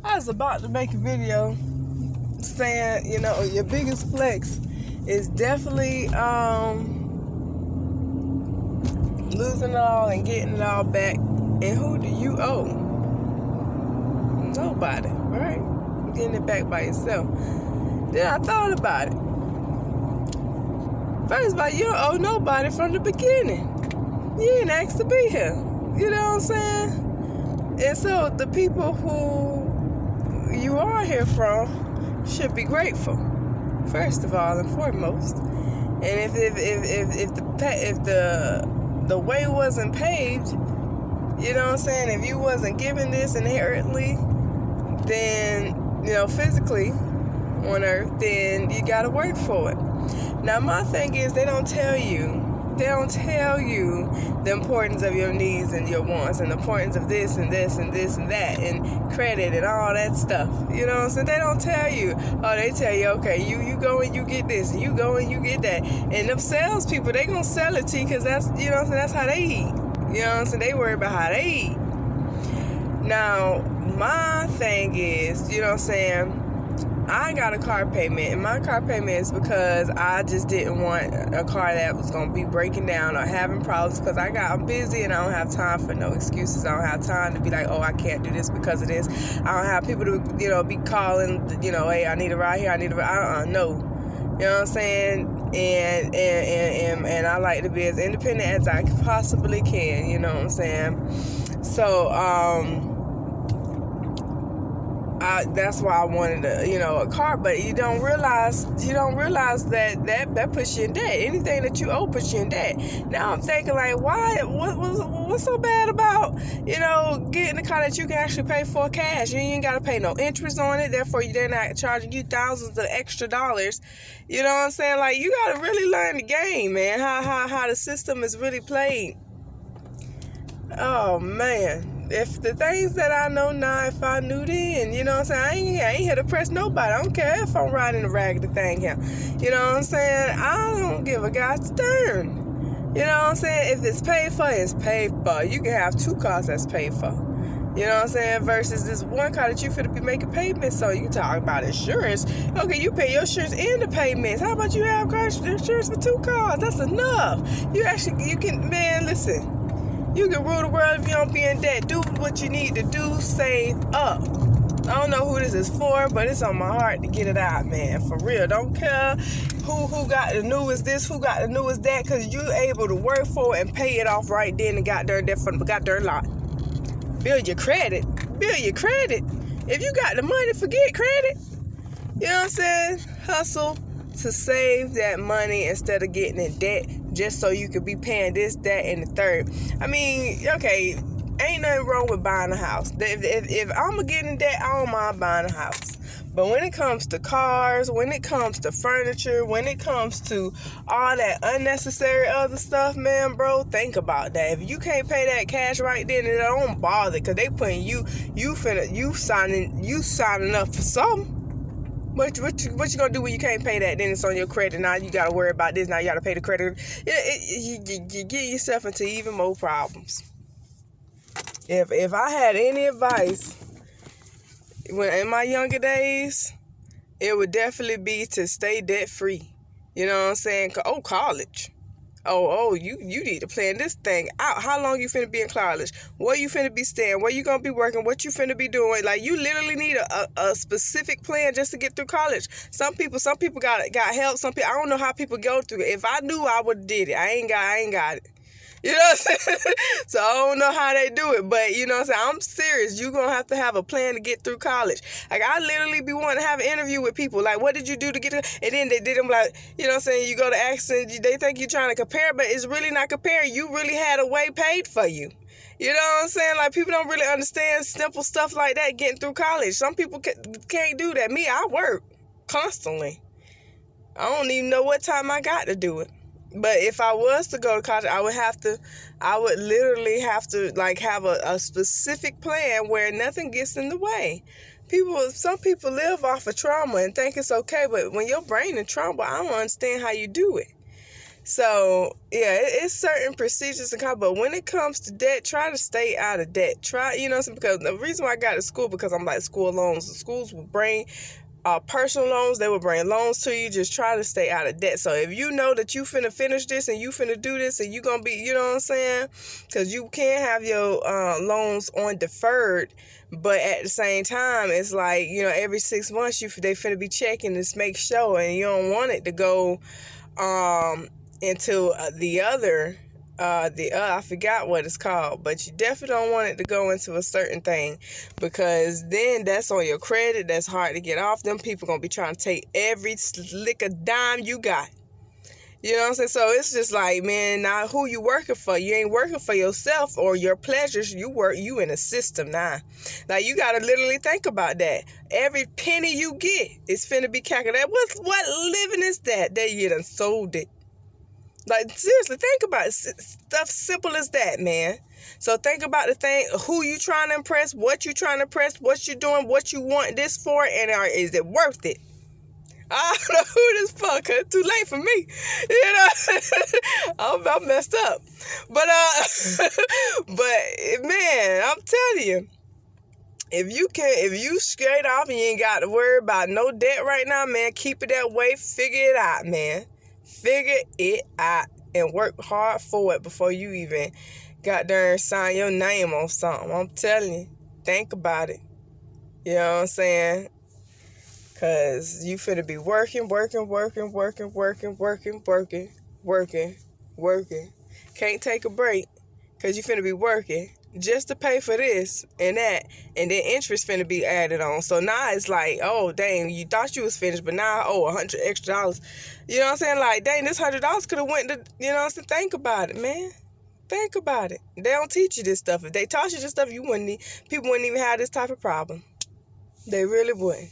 I was about to make a video saying, your biggest flex is definitely losing it all and getting it all back. And who do you owe? Nobody, right? Getting it back by yourself. Then I thought about it. First of all, you don't owe nobody from the beginning. You ain't asked to be here. You know what I'm saying? And so the people who you are here from should be grateful, first of all and foremost. And if the way wasn't paved, you know what I'm saying? If you wasn't given this inherently, then physically on earth, then you gotta work for it. Now my thing is, they don't tell you the importance of your needs and your wants and the importance of this and this and this and that and credit and all that stuff. You know what I'm saying? They don't tell you. Oh, they tell you, okay, you go and you get this, and you go and you get that. And them salespeople, they gonna sell it to you because that's, that's how they eat. You know what I'm saying? They worry about how they eat. Now, my thing is, I got a car payment, and my car payment is because I just didn't want a car that was going to be breaking down or having problems, because I'm busy and I don't have time for no excuses. I don't have time to be like, oh, I can't do this because of this. I don't have people to, be calling, hey, I need a ride here, I need a ride. No. You know what I'm saying? And I like to be as independent as I possibly can, you know what I'm saying? So, that's why I wanted a car, but you don't realize that puts you in debt. Anything that you owe puts you in debt. Now I'm thinking, like, what's so bad about, getting a car that you can actually pay for cash? You ain't got to pay no interest on it, therefore they're not charging you thousands of extra dollars. You know what I'm saying? Like, you got to really learn the game, man, how the system is really played. Oh, man. If the things that I know now, if I knew then, you know what I'm saying? I ain't here to press nobody. I don't care if I'm riding a raggedy thing here. You know what I'm saying? I don't give a gosh darn. You know what I'm saying? If it's paid for, it's paid for. You can have two cars that's paid for. You know what I'm saying? Versus this one car that you finna be making payments. So you talk about insurance. Okay, you pay your insurance and the payments. How about you have car insurance for two cars? That's enough. You can, man, listen. You can rule the world if you don't be in debt. Do what you need to do. Save up. I don't know who this is for, but it's on my heart to get it out, man. For real. Don't care who got the newest this, who got the newest that, because you're able to work for it and pay it off right then and got there from the goddamn lot. Build your credit. If you got the money, forget credit. You know what I'm saying? Hustle to save that money instead of getting in debt just so you could be paying this, that, and the third. I mean, okay, ain't nothing wrong with buying a house. If I'm going to get in debt, I don't mind buying a house. But when it comes to cars, when it comes to furniture, when it comes to all that unnecessary other stuff, man, bro, think about that. If you can't pay that cash right then, it don't bother, because they putting you signing up for something. What you gonna do when you can't pay that? Then it's on your credit. Now you gotta worry about this. Now you gotta pay the credit. You get yourself into even more problems. If I had any advice when in my younger days, it would definitely be to stay debt free. You know what I'm saying? Oh, college. Oh, you need to plan this thing out. How long you finna be in college? Where you finna be staying? Where you gonna be working? What you finna be doing? Like, you literally need a specific plan just to get through college. Some people got help. Some people, I don't know how people go through it. If I knew, I would have did it. I ain't got it. You know what I'm saying? So I don't know how they do it, but you know what I'm saying? I'm serious. You're going to have a plan to get through college. Like, I literally be wanting to have an interview with people. Like, what did you do to get to, and then they did them like, you know what I'm saying? You go to accent, they think you're trying to compare, but it's really not comparing. You really had a way paid for you. You know what I'm saying? Like, people don't really understand simple stuff like that getting through college. Some people can't do that. Me, I work constantly. I don't even know what time I got to do it. But if I was to go to college, I would literally have to, like, have a specific plan where nothing gets in the way. Some people live off of trauma and think it's okay, but when your brain in trauma, I don't understand how you do it. So yeah, it's certain procedures and but when it comes to debt, try to stay out of debt. Try, you know, because the reason why I got to school, because I'm like, school loans. The schools will bring personal loans. They will bring loans to you. Just try to stay out of debt. So if you know that you finna finish this and you finna do this and you gonna be, you know what I'm saying? Because you can't have your loans on deferred, but at the same time, it's like, you know, every 6 months they finna be checking to make sure, and you don't want it to go into the other. I forgot what it's called, but you definitely don't want it to go into a certain thing, because then that's on your credit. That's hard to get off. Them people gonna be trying to take every slick of dime you got. You know what I'm saying? So it's just like, man, now who you working for? You ain't working for yourself or your pleasures. You in a system now. Like, you gotta literally think about that. Every penny you get is finna be calculated. What living is that you done sold it? Like, seriously, think about it. Stuff simple as that, man. So think about the thing, who you trying to impress, what you trying to impress, what you doing, what you want this for, and is it worth it? I don't know who this fuck. It's too late for me. You know, I'm messed up. But but man, I'm telling you, if you straight off and you ain't got to worry about no debt right now, man, keep it that way. Figure it out, man. Figure it out and work hard for it before you even got there and sign your name on something. I'm telling you, think about it. You know what I'm saying? Because you finna be working. Can't take a break because you finna be working just to pay for this and that, and then interest finna be added on. So now it's like, oh dang, you thought you was finished, but now $100 extra. You know what I'm saying? Like, dang, this $100 could have went to, you know what I'm saying? Think about it, man. Think about it. They don't teach you this stuff. If they taught you this stuff, people wouldn't even have this type of problem. They really wouldn't.